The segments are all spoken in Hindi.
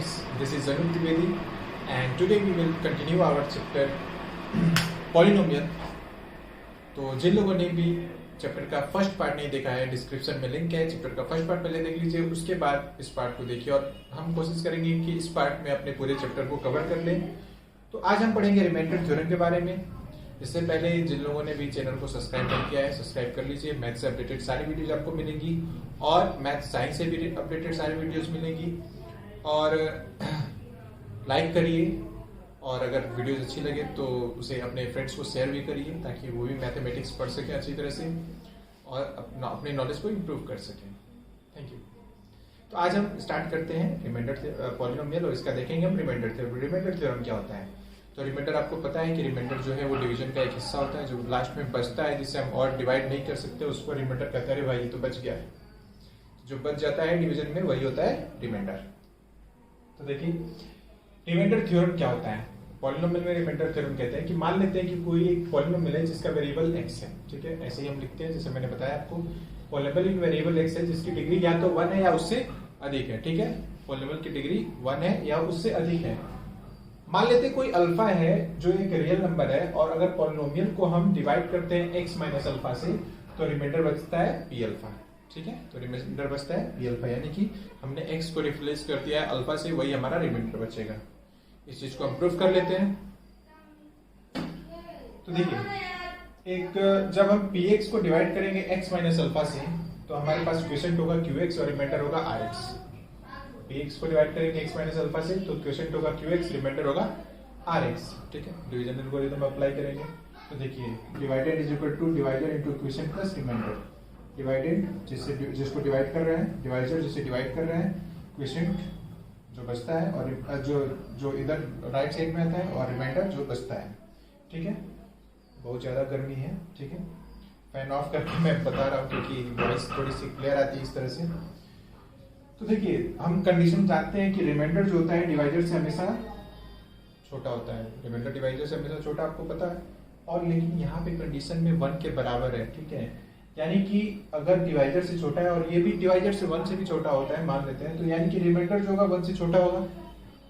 friends, this is Anup Trivedi and today we will continue our chapter polynomial। तो जिन लोगों ने भी चैप्टर का फर्स्ट पार्ट नहीं देखा है, डिस्क्रिप्शन में लिंक है, चैप्टर का फर्स्ट पार्ट पहले देख लीजिए, उसके बाद इस पार्ट को देखिए और हम कोशिश करेंगे कि इस पार्ट में अपने पूरे चैप्टर को कवर कर लें। तो आज हम पढ़ेंगे रिमाइंडर थ्योरम के बारे में। इससे पहले जिन लोगों ने भी चैनल को सब्सक्राइब नहीं किया है, सब्सक्राइब कर लीजिए। मैथ से अपडेटेड सारी वीडियोज आपको मिलेंगी और मैथ साइंस से भी अपडेटेड सारी वीडियोज मिलेंगी। और लाइक करिए और अगर वीडियोज अच्छी लगे तो उसे अपने फ्रेंड्स को शेयर भी करिए ताकि वो भी मैथमेटिक्स पढ़ सकें अच्छी तरह से और अपने नॉलेज को इम्प्रूव कर सकें। Thank you. तो आज हम स्टार्ट करते हैं रिमाइंडर पॉलिनोमियल और इसका देखेंगे हम रिमाइंडर थ्योरम। रिमाइंडर थ्योरम क्या होता है? तो रिमाइंडर आपको पता है कि रिमाइंडर जो है वो डिवीजन का एक हिस्सा होता है जो लास्ट में बचता है, जिससे हम और डिवाइड नहीं कर सकते, उसको रिमाइंडर कहते हैं। भाई ये तो बच गया है, जो बच जाता है डिवीजन में वही होता है रिमाइंडर। तो देखिए रिमाइंडर थ्योरम क्या होता है। पॉलिनोमियल में रिमाइंडर थ्योरम कहते हैं कि मान लेते हैं कि कोई एक पॉलिनोमियल है जिसका वेरिएबल x है, ठीक है, ऐसे ही हम लिखते हैं जैसे मैंने बताया आपको। पॉलिनोमियल एक वेरिएबल x है जिसकी डिग्री या तो 1 है या उससे अधिक है, ठीक है। पॉलिनोमियल की डिग्री 1 है या उससे अधिक है। मान लेते हैं कोई अल्फा है जो एक रियल नंबर है और अगर पॉलिनोमियल को हम डिवाइड करते हैं x माइनस अल्फा से तो रिमाइंडर बचता है p अल्फा, ठीक है। तो रिमाइंडर बचता है p अल्फा, यानी कि हमने x को रिप्लेस कर दिया है अल्फा से, वही हमारा रिमाइंडर बचेगा। इस चीज को हम प्रूफ कर लेते हैं। तो देखिए एक जब हम px को डिवाइड करेंगे x माइनस अल्फा से तो हमारे पास क्वोशिएंट होगा qx और रिमाइंडर होगा rx। px को डिवाइड करेंगे x माइनस अल्फा से तो क्वोशिएंट होगा qx, रिमाइंडर होगा rx, ठीक है। डिवीजन एल्गोरिथम अप्लाई करेंगे तो देखिए divided is equal to divider into quotient plus remainder. Divided जिसको डिवाइड कर रहे हैं, डिवाइडर जिसे डिवाइड कर रहे हैं, क्वोशिएंट जो बचता है और जो इधर राइट साइड में आता है और रिमाइंडर जो बचता है, ठीक है। बहुत ज्यादा गर्मी है, ठीक है। फैन ऑफ करके मैं बता रहा हूँ क्योंकि वॉइस थोड़ी सी क्लियर आती है इस तरह से। तो देखिए हम कंडीशन जानते हैं कि रिमाइंडर जो होता है डिवाइडर से हमेशा छोटा होता है। रिमाइंडर डिवाइडर से हमेशा छोटा, आपको पता है। और लेकिन यहाँ पे कंडीशन में 1 के बराबर है, ठीक है। यानी कि अगर डिवाइडर से छोटा है और ये भी डिवाइडर से 1 से भी छोटा होता है मान लेते हैं, तो यानी कि रिमाइंडर जो होगा 1 से छोटा होगा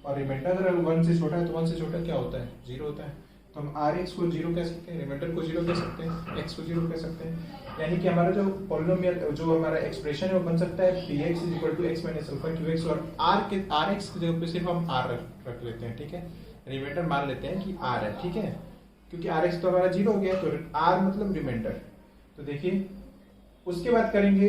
और रिमाइंडर अगर 1 से छोटा है तो 1 से छोटा क्या होता है? 0 होता है। तो हम rx को 0 कह सकते हैं, रिमाइंडर को 0 कह सकते हैं, x को 0 कह सकते हैं। यानी कि हमारा जो पॉलिनोमियल जो हमारा एक्सप्रेशन है वो बन सकता है px is equal to x minus alpha qx और rx की जगह पे सिर्फ हम r रख लेते हैं, ठीक है। रिमाइंडर मान लेते हैं कि r है, ठीक है, क्योंकि rx तो हमारा 0 हो गया तो r मतलब रिमाइंडर। तो देखिए उसके बाद करेंगे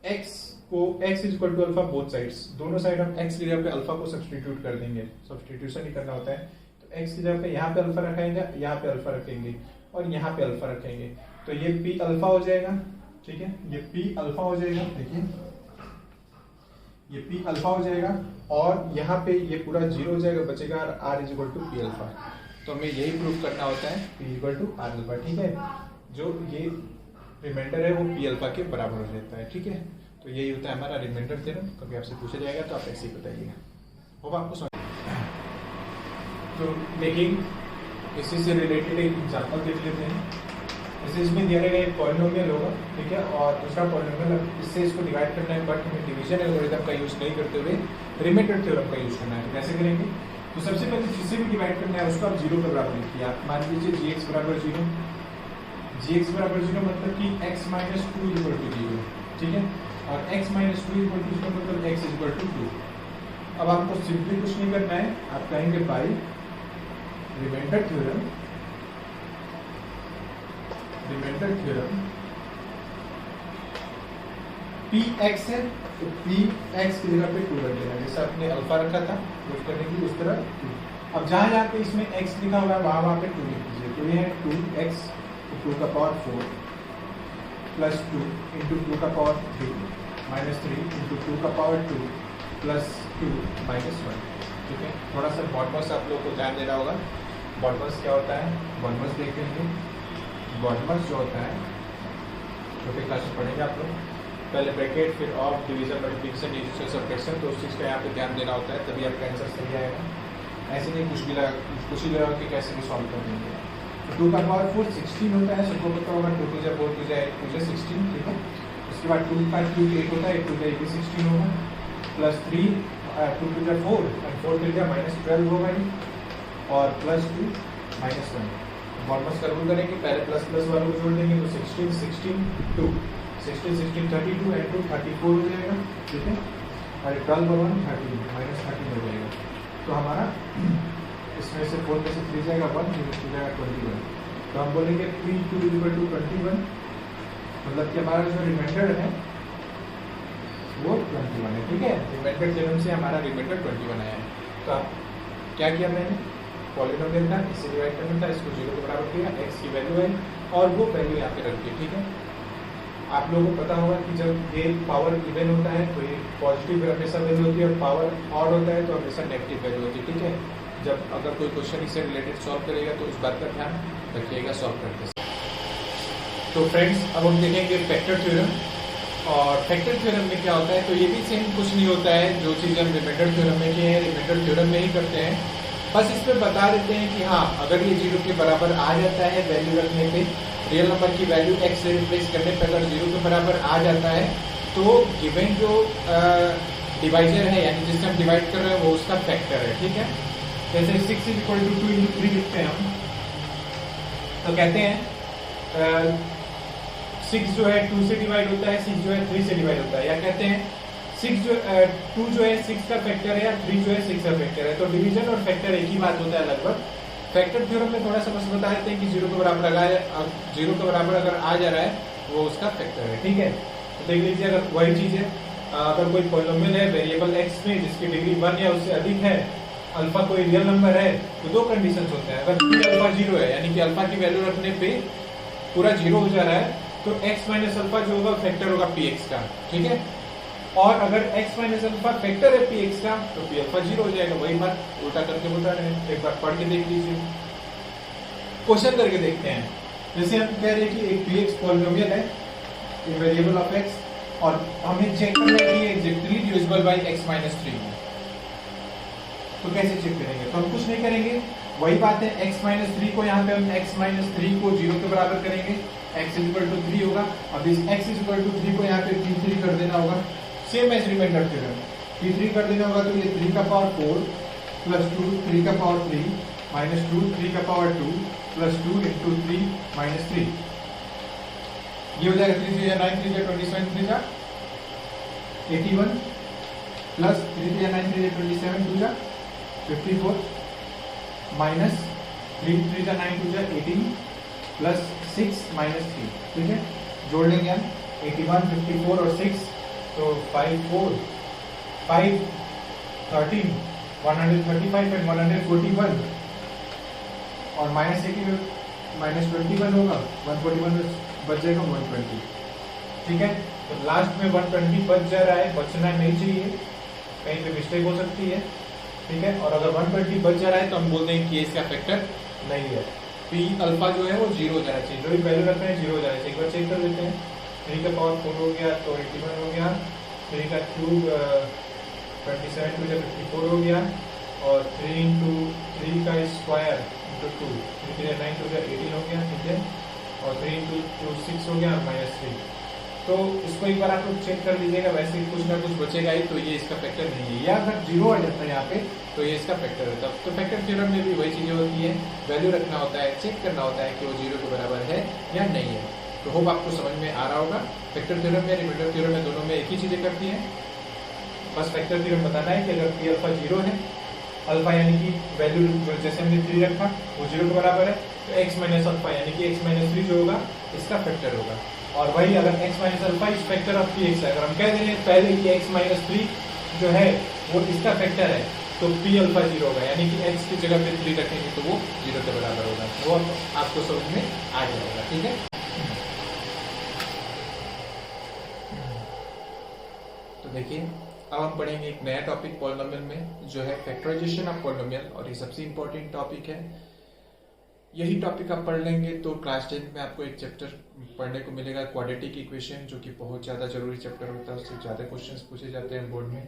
x को x is equal to alpha both sides, दोनों साइड हम x की जगह पे अल्फा को सब्स्टिट्यूट कर देंगे, सब्स्टिट्यूशन ही करना होता है। तो x की जगह पे यहाँ पे अल्फा रखेंगे, यहाँ पे अल्फा रखेंगे और यहाँ पे अल्फा रखेंगे, तो ये p अल्फा हो जाएगा, ठीक है। ये p अल्फा हो जाएगा, देखिए ये p अल्फा हो जाएगा और यहाँ पे ये पूरा 0 हो जाएगा, बचेगा r is equal to p alpha. तो हमें यही प्रूव करना होता है p equal to r alpha, ठीक है। जो ये रिमाइंडर है वो p अल्फा के बराबर हो जाता है, ठीक है। तो यही होता है हमारा रिमाइंडर थ्योरम। कभी आपसे पूछा जाएगा तो आप ऐसे ही बताइएगा, होगा आपको समझ। तो लेकिन इसी से रिलेटेड एक एग्जांपल देख लेते हैं। जैसे इसमें दिया गया एक पॉलिनोमियल होगा, ठीक है, और दूसरा पॉलिनोमियल, इससे इसको डिवाइड करना है बट हमें डिवीजन एल्गोरिथम का यूज नहीं करते हुए रिमाइंडर थ्योरम का यूज करना है। तो कैसे करेंगे? तो सबसे पहले जिससे भी डिवाइड करना है उसको आप 0 के बराबर लिखिए। आप मान लीजिए gx बराबर 0, gx बराबर 0 मतलब कि x माइनस 2 इक्वल टू 0, ठीक है, और x माइनस 2 इक्वल टू 0 मतलब x इक्वल टू 2। अब आपको सिंपली कुछ नहीं करना है, आप कहेंगे by remainder theorem, remainder theorem px है तो px की जगह पे 2 रख देना, जैसे आपने अल्फा रखा था प्रूफ करने की उस तरह 2। अब जहां पे इसमें x लिखा हुआ है वहां पे 2 लिख दीजिए। तो ये है 2x 2 का पावर 4 प्लस 2 इंटू 2 का पावर 3 माइनस 3 इंटू 2 का पावर 2 प्लस 2 माइनस 1, ठीक है। थोड़ा सा बॉडमस आप लोग को ध्यान देना होगा। बॉडमस क्या होता है? बॉडमस देख लेंगे। बॉडमस जो होता है छोटे क्लास में पढ़ेंगे आप लोग, पहले ब्रैकेट फिर of division multiplication division subtraction, तो उस चीज़ का यहाँ पे ध्यान देना होता है, तभी आपका आंसर सही आएगा। ऐसे नहीं कुछ ही लगा कि कैसे भी सॉल्व कर देंगे। तो 2 का पावर 4 16 होता है, सबको पता होगा। 2 2 4 2 2 16, ठीक है। उसके बाद 2 5 2 8 होता है, 8 2 8 16 होगा, प्लस 3 2 टू जा 4 एंड 4 3 जा -12 होगा ही, और +2 -1 ऑलमोस्ट कर करेंगे, पहले प्लस प्लस वालों को जोड़ देंगे तो 16 16 2 16 16 32 एंड 2 34 हो जाएगा, ठीक है, और 12 और 1 13 -13 हो जाएगा। तो हमारा इसमें से 4 में से 3 जाएगा 1, 3 जाएगा 21, तो हम बोलेंगे 3 2 = 21, मतलब कि हमारा जो रिमाइंडर है वो 21 है, ठीक है। रिमाइंडर थ्योरम से हमारा रिमाइंडर 21 आया है। तो आप क्या किया, मैंने पॉलिनोमियल था, इससे डिवाइड करना था, इसको 0 के बराबर किया, x की वैल्यू है और वो वैल्यू यहाँ पे रखी है, ठीक है। आप लोगों को पता होगा कि जब ये पावर इवन होता है तो ये पॉजिटिव हमेशा वैल्यू होती है, और पावर ऑड होता है तो हमेशा नेगेटिव वैल्यू होती है, ठीक है। जब अगर कोई क्वेश्चन इससे रिलेटेड सॉल्व करेगा तो उस बात का ध्यान रखिएगा सॉल्व करते समय। तो फ्रेंड्स, अब हम देखेंगे फैक्टर थ्योरम, और फैक्टर थ्योरम में क्या होता है, तो ये भी सेम कुछ नहीं होता है जो चीज़ हम रिमाइंडर थ्योरम में किए हैं, रिमाइंडर थ्योरम में ही करते हैं। बस इसमें बता देते हैं कि हाँ, अगर ये 0 के बराबर आ जाता है वैल्यू रखने पे, रियल नंबर की वैल्यू x से रिप्लेस करने पे अगर 0 के बराबर आ जाता है तो गिवन जो डिवाइजर है यानी जिससे हम डिवाइड कर रहे हैं वो उसका फैक्टर है, ठीक है। जैसे 6 = 2 × 3 लिखते हैं हम, तो कहते हैं 6 जो है 2 से डिवाइड होता है, 6 जो है 3 से डिवाइड होता है, या कहते हैं 2 जो है 6 का फैक्टर है, या 3 जो है 6 का फैक्टर है। तो डिवीजन और फैक्टर एक ही बात होता है लगभग। फैक्टर थ्योरम में थोड़ा सा बस बता देते हैं कि 0 के बराबर अगर आ जा रहा है वो उसका फैक्टर है, ठीक है। तो देख लीजिए, अगर वही चीज है, अगर कोई पॉलिनोमियल है वेरिएबल x में जिसकी डिग्री 1 या उससे अधिक है, अल्फा कोई रियल नंबर है, तो दो कंडीशंस होते हैं। अगर p अल्फा 0 है यानी कि अल्फा की वैल्यू रखने पे पूरा 0 हो जा रहा है, तो x माइनस अल्फा जो होगा फैक्टर होगा px का, ठीक है। और अगर x माइनस अल्फा फैक्टर है px का, तो p अल्फा 0 हो जाएगा। वही बात उल्टा करके बता रहे हैं, एक बार पढ़ के देख लीजिए, क्वेश्चन करके देखते हैं। जैसे हम कह रहे हैं कि एक px पॉलिनोमियल है, वेरिएबल ऑफ x, और हमें चेक करना है कि exactly divisible by x minus 3 है। तो कैसे चेक करेंगे, तो हम कुछ नहीं करेंगे, वही बात है, x माइनस 3 को यहाँ पे हम x माइनस 3 को 0 के बराबर करेंगे, x = 3 होगा। अब इस x = 3 को यहाँ पे p3 कर देना होगा, same as remainder theorem, p3 कर देना होगा। तो ये 3 का पावर 4 प्लस 2 3 का पावर 3 माइनस 2 3 का पावर 2 प्लस 2 × 3 माइनस 3, ये हो जाएगा 3 3 9 3 27 3 81 प्लस 3 3 9 3 27 2 54 माइनस 3 3 9 2 18 प्लस 6 माइनस 3, ठीक है। जोड़ लेंगे हम 81 54 और 6, तो 5 4 5 13 135 एंड 141, और माइनस -21 होगा, 141 बच जाएगा 120, ठीक है। तो लास्ट में 120 बच जा रहा है, बचना नहीं चाहिए, कहीं पे मिस्टेक हो सकती है, ठीक है। और अगर 120 बच जा रहा है तो हम बोलते हैं कि इसका फैक्टर नहीं है, p अल्फा जो है वो 0 हो जाना चाहिए, जो भी वैल्यू रख रहे हैं 0 हो जाना चाहिए। एक बार चेक कर लेते हैं, 3 का पावर 4 हो गया तो 81 हो गया, 3 का क्यूब 27 to 54 हो गया, और 3 × 3 का स्क्वायर × 2 3 9 to 18 हो गया, ठीक है। और 3 × 2 6 हो गया -3। तो इसको एक बार आप लोग चेक कर लीजिएगा, वैसे कुछ ना कुछ बचेगा ही, तो ये इसका फैक्टर नहीं है। या अगर 0 आ जाता है यहाँ पे तो ये इसका फैक्टर होता है। तो फैक्टर थ्योरम में भी वही चीजें होती है, वैल्यू रखना होता है, चेक करना होता है कि वो 0 के बराबर है या नहीं है। तो होप आपको समझ में आ रहा होगा। फैक्टर थ्योरम में रिमाइंडर थ्योरम में दोनों में एक ही चीजें करती हैं, बस फैक्टर थ्योरम बताना है कि अगर p अल्फा 0 है, अल्फा यानी कि वैल्यू जैसे हमने 3 रखा वो 0 के बराबर है, तो x माइनस अल्फा यानी कि x माइनस 3 जो होगा इसका फैक्टर होगा। और वही अगर x माइनस अल्फा इस फैक्टर ऑफ px है, अगर हम कह दें पहले कि x माइनस 3 जो है वो इसका फैक्टर है, तो p अल्फा 0 होगा, यानी कि x की जगह पे 3 रखेंगे तो वो 0 के बराबर होगा। वो आपको समझ में आ जाएगा, ठीक है। तो देखिए, अब हम पढ़ेंगे एक नया टॉपिक पॉलिनोमियल में, जो है फैक्टराइजेशन ऑफ पॉलिनोमियल, और ये सबसे इंपॉर्टेंट टॉपिक है। यही टॉपिक आप पढ़ लेंगे तो क्लास 10 में आपको एक चैप्टर पढ़ने को मिलेगा, क्वाड्रेटिक इक्वेशन, जो कि बहुत ज़्यादा जरूरी चैप्टर होता है, उससे ज़्यादा क्वेश्चंस पूछे जाते हैं बोर्ड में।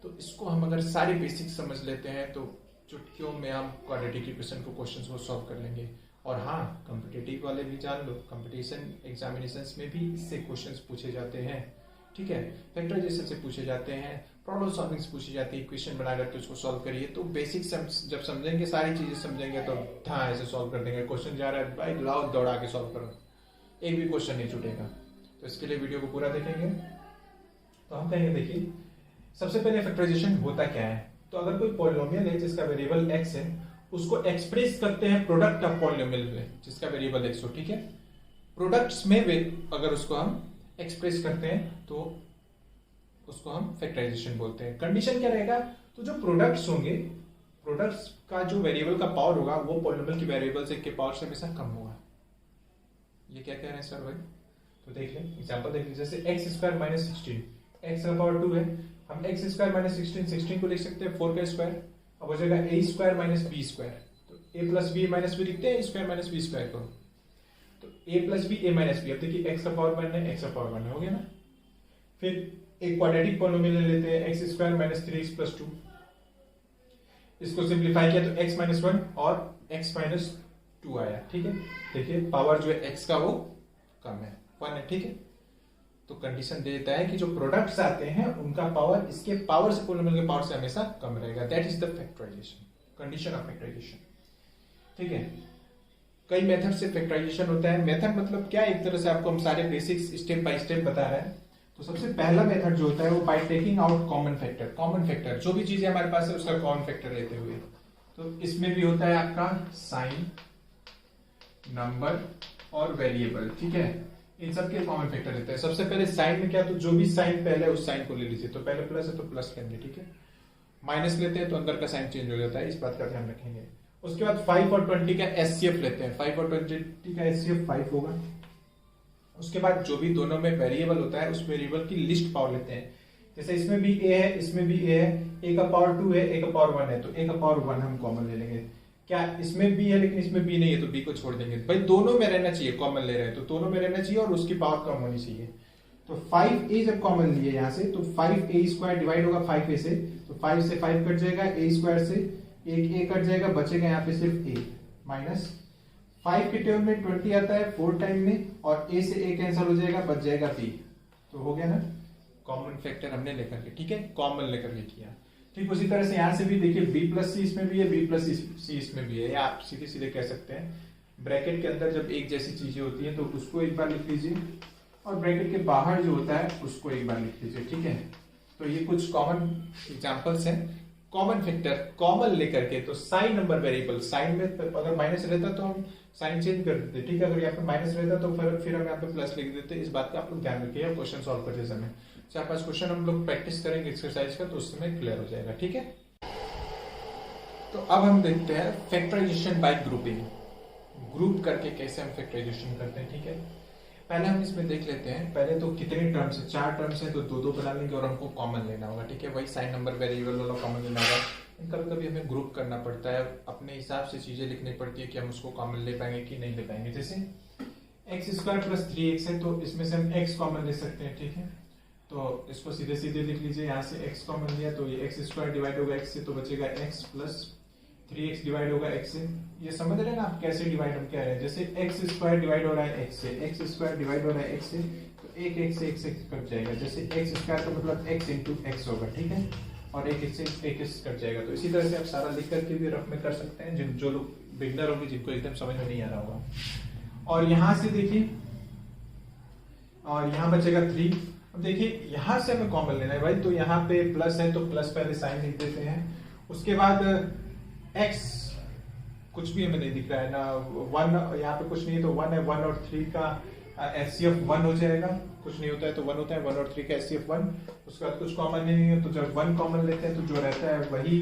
तो इसको हम अगर सारे बेसिक्स समझ लेते हैं तो चुटकियों में हम क्वाड्रेटिक इक्वेशन को क्वेश्चंस को सॉल्व कर लेंगे। और हाँ, कॉम्पिटिटिव वाले भी जान लो, कंपटीशन एग्जामिनेशंस में भी इससे क्वेश्चंस पूछे जाते हैं, ठीक है। फैक्टराइजेशन से पूछे जाते हैं, प्रॉब्लम सॉल्विंग से पूछी जाती है, इक्वेशन बना करके उसको सॉल्व करिए। तो बेसिक जब समझेंगे, सारी चीजें समझेंगे तो हाँ ऐसे सॉल्व कर देंगे। क्वेश्चन जा रहा है भाई लाओ दौड़ा के सॉल्व करो, एक भी क्वेश्चन नहीं छूटेगा। तो इसके लिए वीडियो को पूरा देखेंगे। तो हम कहेंगे देखिए सबसे पहले फैक्टराइजेशन होता क्या है। तो अगर कोई पॉलिनोमियल है जिसका वेरिएबल x है, उसको एक्सप्रेस करते हैं प्रोडक्ट ऑफ पॉलिनोमियल में जिसका वेरिएबल x हो, ठीक है। प्रोडक्ट्स में अगर उसको हम एक्सप्रेस करते हैं तो उसको हम फैक्टराइजेशन बोलते हैं। कंडीशन क्या रहेगा, तो जो प्रोडक्ट्स होंगे, प्रोडक्ट्स का जो वेरिएबल का पावर होगा वो पॉलिनोमियल की वेरिएबल से के पावर से हमेशा कम होगा। ये क्या कह रहे हैं सर भाई, तो देख लें एग्जांपल देख लीजिए। जैसे x स्क्वायर माइनस 16, x का पावर 2 है, हम x स्क्वायर माइनस 16 को लिख सकते हैं 4 का स्क्वायर, अब हो जाएगा a square minus b square. तो a plus B minus B लिखते हैं, a square minus B square को, तो a plus B a minus B. अब देखिए x का पावर 1 है, x का पावर 1 हो गया ना। फिर एक क्वाड्रेटिक पॉलिनोमियल ले लेते हैं, x square minus 3x plus 2, इसको सिंप्लीफाई किया तो x माइनस 1 और x माइनस 2 आया, ठीक है। देखिए पावर जो है x का वो कम है, 1 है, ठीक है। तो कंडीशन देता है कि जो प्रोडक्ट्स आते हैं उनका पावर इसके पावर से पॉलिनोमियल के पावर से हमेशा कम रहेगा। That is the factorization, condition of factorization, ठीक है। कई मेथड से फैक्टराइजेशन होता है। मेथड मतलब क्या, एक तरह से आपको हम सारे बेसिक्स स्टेप बाय स्टेप बता रहे हैं। तो सबसे पहला मेथड जो होता है वो by taking out common factor. Common factor जो भी चीजें हमारे पास है उसका कॉमन फैक्टर लेते हुए। तो इसमें भी होता है आपका साइन, नंबर और वेरिएबल, ठीक है। इन सब के कॉमन फैक्टर लेते हैं। सबसे पहले साइन में क्या, तो जो भी साइन पहले उस साइन को ले लीजिए। तो पहले प्लस है तो प्लस लेंगे, ठीक है। माइनस लेते हैं तो अंदर का साइन चेंज हो जाता है, इस बात का ध्यान रखेंगे। उसके बाद 5 और 20 का एचसीएफ लेते हैं। 5 और 20 का एचसीएफ 5 होगा। उसके बाद जो भी दोनों में वेरिएबल होता है उस वेरिएबल की लिस्ट पावर लेते हैं। जैसे इसमें भी a है, इसमें भी a है, a का पावर 2 है, a का पावर 1 है, तो a का पावर 1 हम कॉमन ले लेंगे। क्या इसमें b है लेकिन इसमें b नहीं है तो b को छोड़ देंगे। भाई दोनों में रहना चाहिए, कॉमन ले रहे हैं तो दोनों में रहना चाहिए और उसकी पावर कम होनी चाहिए। तो 5a जब कॉमन लिए यहाँ से तो 5a स्क्वायर डिवाइड होगा 5a से, तो 5 से 5 कट जाएगा, a स्क्वायर से एक a कट जाएगा, बचेगा यहाँ पे सिर्फ a माइनस 5 के टर्म में 20 आता है 4 टाइम में, और a से a कैंसिल हो जाएगा, बच जाएगा b। तो हो गया ना कॉमन फैक्टर हमने लेकर के, ठीक है, कॉमन लेकर के किया। ठीक उसी तरह से यहाँ से भी देखिए b प्लस सी इसमें भी है, b प्लस सी इसमें भी है, या आप सीधे सीधे कह सकते हैं ब्रैकेट के अंदर जब एक जैसी चीजें होती हैं तो उसको एक बार लिख लीजिए और ब्रैकेट के बाहर जो होता है उसको एक बार लिख लीजिए, ठीक है। तो ये कुछ कॉमन एग्जांपल्स हैं कॉमन फैक्टर कॉमन लेकर के। तो साइन नंबर वेरिएबल, साइन में अगर माइनस रहता तो हम साइन चेंज कर देते, ठीक है। अगर यहाँ पे माइनस रहता तो फिर हम यहाँ पे प्लस लिख देते। इस बात का आप लोग ध्यान रखिए क्वेश्चन सॉल्व करते समय। 4-5 क्वेश्चन हम लोग प्रैक्टिस करेंगे एक्सरसाइज का तो उस समय क्लियर हो जाएगा, ठीक है। तो अब हम देखते हैं फैक्टराइजेशन बाय ग्रुपिंग, ग्रुप करके कैसे हम फैक्टराइजेशन करते हैं, ठीक है। पहले हम इसमें देख लेते हैं, पहले तो कितने टर्म्स है, 4 टर्म्स है तो 2-2 बना लेंगे और हमको कॉमन लेना होगा, ठीक है। वही साइन नंबर वेरिएबल वाला कॉमन लेना होगा। कभी कभी हमें ग्रुप करना पड़ता है, अपने हिसाब से चीजें लिखनी पड़ती है कि हम उसको कॉमन ले पाएंगे कि नहीं ले पाएंगे। जैसे एक्स स्क्वायर प्लस 3x है तो इसमें से हम x कॉमन ले सकते हैं, ठीक है। तो इसको सीधे सीधे लिख लीजिए, यहाँ से x कॉमन लिया तो ये एक्स स्क्वायर डिवाइड होगा x से तो बचेगा x प्लस 3x डिवाइड होगा x से। ये समझ रहे हैं ना आप कैसे डिवाइड हम कह रहे हैं। जैसे एक्स स्क्वायर डिवाइड हो रहा है x से, एक्स स्क्वायर डिवाइड हो रहा है x से, तो एक x से x कट जाएगा। जैसे एक्स स्क्वायर का मतलब x इंटू एक्स होगा, ठीक है, और एक x से एक x कट जाएगा। तो इसी तरह से आप सारा लिख करके भी रफ में कर सकते हैं, जो लोग बिगनर होंगे जिनको एकदम समझ में नहीं आ रहा होगा। और यहाँ से देखिए, और यहाँ बचेगा 3। अब देखिए यहाँ से हमें कॉमन लेना है भाई, तो यहाँ पे प्लस है तो प्लस पहले साइन लिख देते हैं। उसके बाद x कुछ भी हमें नहीं दिख रहा है ना, 1 यहाँ पे कुछ नहीं है तो 1 है, 1 और 3 का एचसीएफ 1 हो जाएगा। कुछ नहीं होता है तो 1 होता है, 1 और 3 का एचसीएफ 1। उसके बाद कुछ कॉमन नहीं है तो जब 1 कॉमन लेते हैं तो जो रहता है वही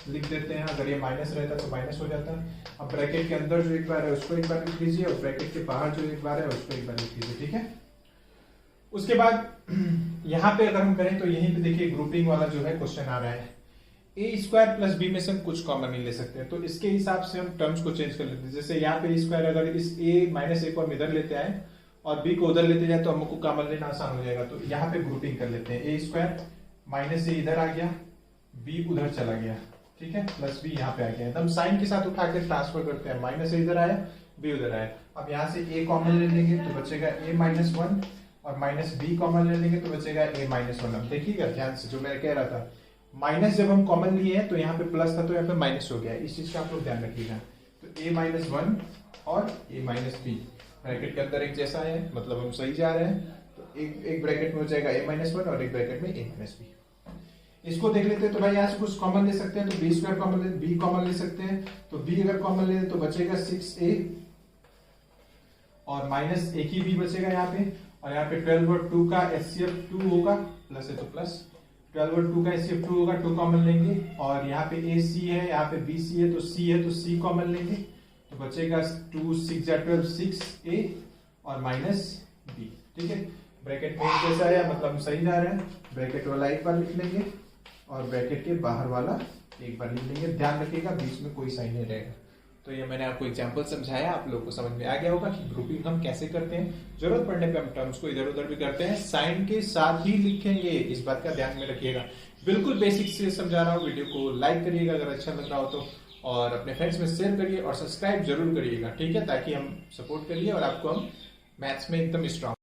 लिख देते हैं। अगर ये माइनस रहता है तो माइनस हो जाता है। अब ब्रैकेट के अंदर जो एक बार है उसको एक बार लिख लीजिए और ब्रैकेट के बाहर जो एक बार है उसको एक बार लिख लीजिए, ठीक है। उसके बाद यहाँ पे अगर हम करें तो यहीं पे देखिए ग्रुपिंग वाला जो है क्वेश्चन आ रहा है। ए स्क्वायर प्लस बी में से हम कुछ कॉमन नहीं ले सकते, तो इसके हिसाब से हम टर्म्स को चेंज कर लेते हैं। जैसे यहाँ पे स्क्वायर अगर इस ए माइनस ए को हम इधर लेते आए और बी को उधर लेते जाए तो हमको कॉमन लेना आसान हो जाएगा। तो यहाँ पे ग्रुपिंग कर लेते हैं। ए स्क्वायर माइनस ए इधर आ गया, बी उधर चला गया, ठीक है, प्लस बी यहाँ पे आ गया। एकदम साइन के साथ उठा के ट्रांसफर करते हैं। माइनस ए इधर आया, बी उधर आया। अब यहाँ से ए कॉमन ले लेंगे तो बचेगा ए माइनस 1 और माइनस बी कॉमन ले लेंगे तो बचेगा a माइनस वन। अब देखिएगा ध्यान से, जो मैं कह रहा था माइनस जब हम कॉमन लिए हैं तो यहाँ पे प्लस था तो यहाँ पे माइनस हो गया, इस चीज का आप लोग ध्यान रखिएगा। तो a माइनस वन और a माइनस बी ब्रैकेट के अंदर एक जैसा है, मतलब हम सही जा रहे हैं। तो एक ब्रैकेट में हो जाएगा a माइनस वन और एक ब्रैकेट में a माइनस बी। इसको देख लेते हैं, तो भाई यहाँ से कुछ कॉमन ले सकते हैं, तो बी स्क्वायर कॉमन ले, बी कॉमन ले सकते हैं। तो बी अगर कॉमन ले तो बचेगा 6a और माइनस a की बी बचेगा यहाँ पे, और यहाँ पे 12 और 2 का HCF 2 होगा, प्लस है तो प्लस, 12 और 2 का HCF 2 होगा, 2 कॉमन लेंगे। और यहाँ पे AC है, यहाँ पे BC है, तो C है तो C कॉमन लेंगे, तो बचेगा 2 6 या 12 6a और माइनस b। ठीक है, ब्रैकेट में जैसा है, मतलब हम सही जा रहे हैं। ब्रैकेट वाला एक बार लिख लेंगे और ब्रैकेट के बाहर वाला एक बार लिख लेंगे। ध्यान रखिएगा बीच में कोई साइन नहीं रहेगा। तो ये मैंने आपको एग्जांपल समझाया, आप लोगों को समझ में आ गया होगा कि ग्रुपिंग हम कैसे करते हैं। जरूरत पड़ने पे हम टर्म्स को इधर उधर भी करते हैं, साइन के साथ ही लिखेंगे, इस बात का ध्यान में रखिएगा। बिल्कुल बेसिक से समझा रहा हूँ। वीडियो को लाइक करिएगा अगर अच्छा लग रहा हो तो, और अपने फ्रेंड्स में शेयर करिए और सब्सक्राइब जरूर करिएगा, ठीक है, ताकि हम सपोर्ट करिए और आपको हम मैथ्स में एकदम स्ट्रांग